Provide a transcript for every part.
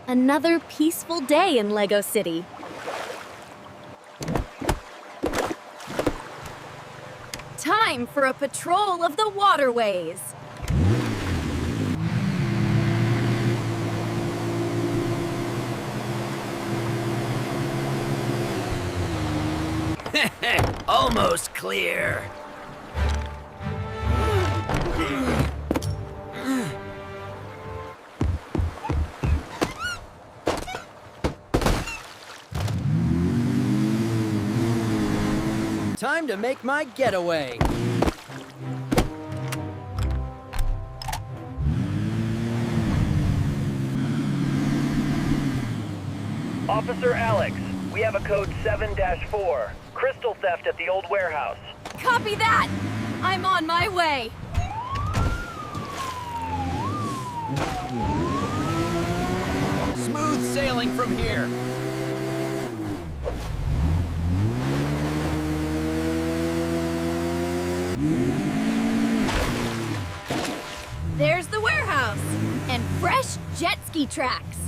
Another peaceful day in Lego City. Time for a patrol of the waterways. Almost clear. Time to make my getaway. Officer Alex, we have a code 7-4. Crystal theft at the old warehouse. Copy that! I'm on my way. Smooth sailing from here. There's the warehouse and fresh jet ski tracks.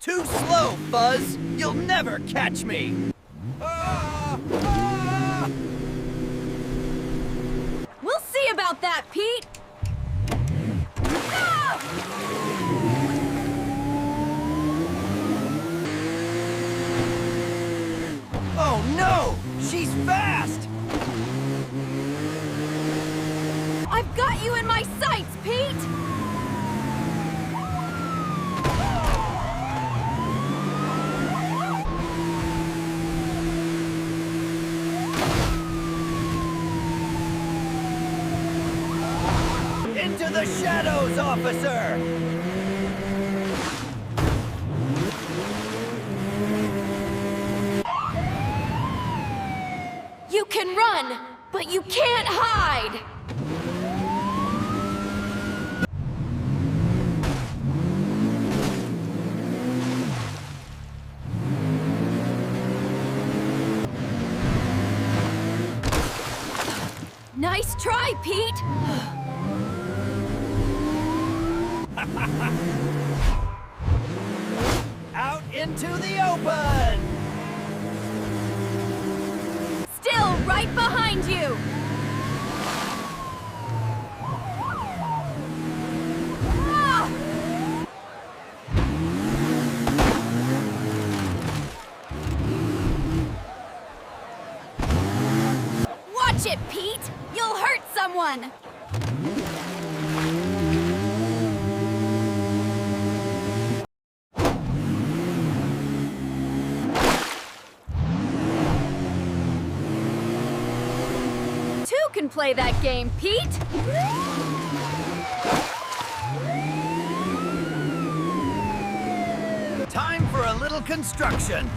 Too slow, Fuzz. You'll never catch me. We'll see about that, Pete. Ah! Oh no! She's fast! I've got you in my sights, Pete! Into the shadows, officer! You can run, but you can't hide! Nice try, Pete! Out into the open! Still right behind you! Ah! Watch it, Pete! You'll hurt someone! Two can play that game, Pete! Time for a little construction.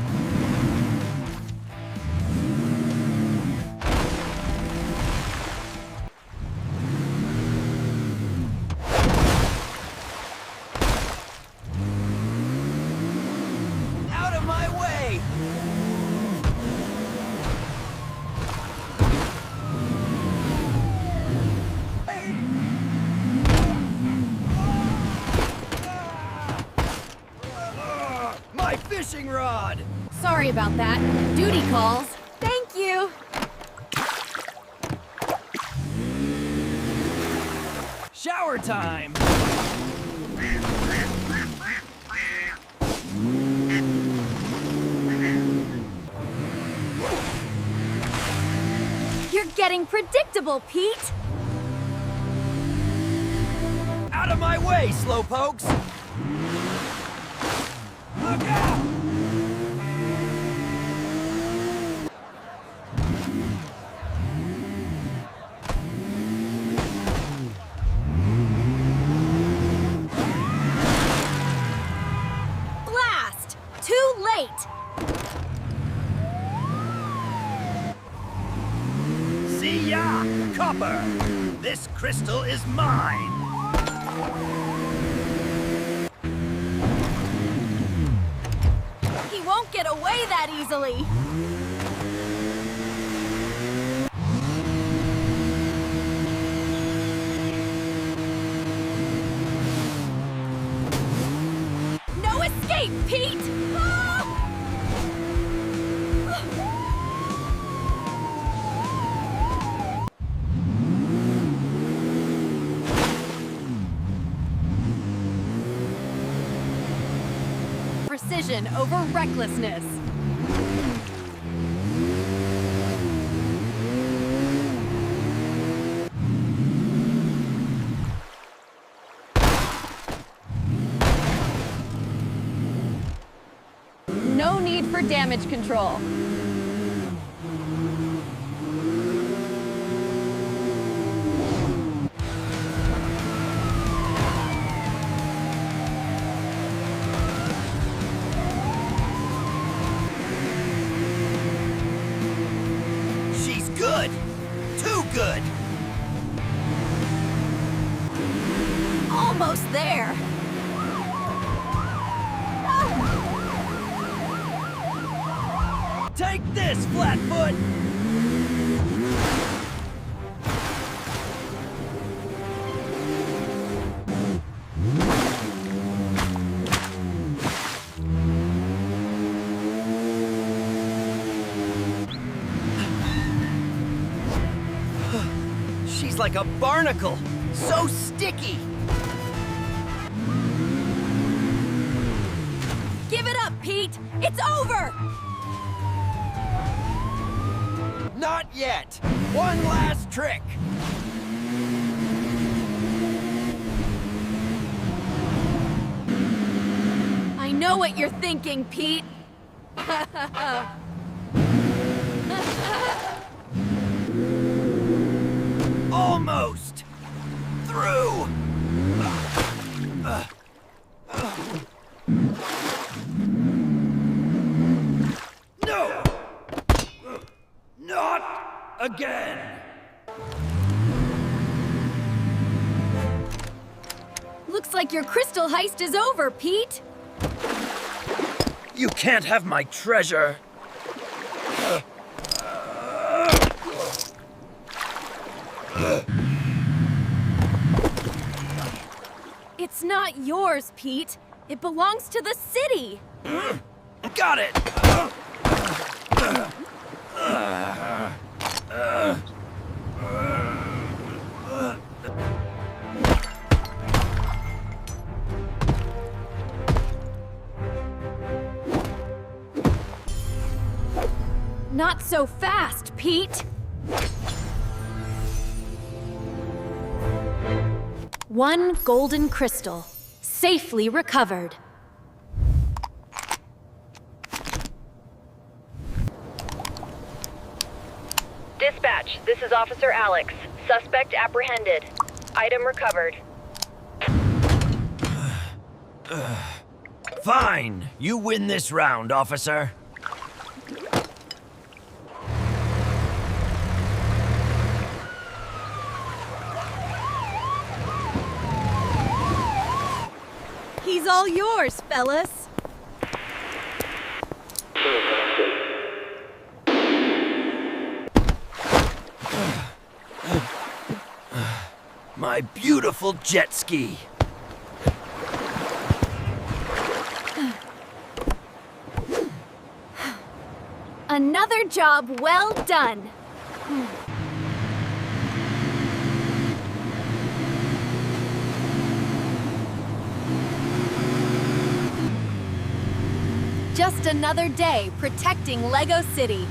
Out of my way! My fishing rod! Sorry about that. Duty calls. Thank you! Shower time! You're getting predictable, Pete! Out of my way, slowpokes! Look out! Blast! Too late! See ya, Copper! This crystal is mine! He won't get away that easily! Wait, Pete! Ah! Precision over recklessness. No need for damage control. She's good! Too good! Almost there. Take this, Flatfoot! She's like a barnacle, so sticky! Give it up, Pete! It's over! Not yet! One last trick! I know what you're thinking, Pete. Almost! Through! No! Not again! Looks like your crystal heist is over, Pete. You can't have my treasure. It's not yours, Pete. It belongs to the city. Got it! Not so fast, Pete. One golden crystal, safely recovered. Dispatch, this is Officer Alex. Suspect apprehended. Item recovered. Fine. You win this round, officer. He's all yours, fellas. My beautiful jet ski. Another job well done. Just another day protecting Lego City.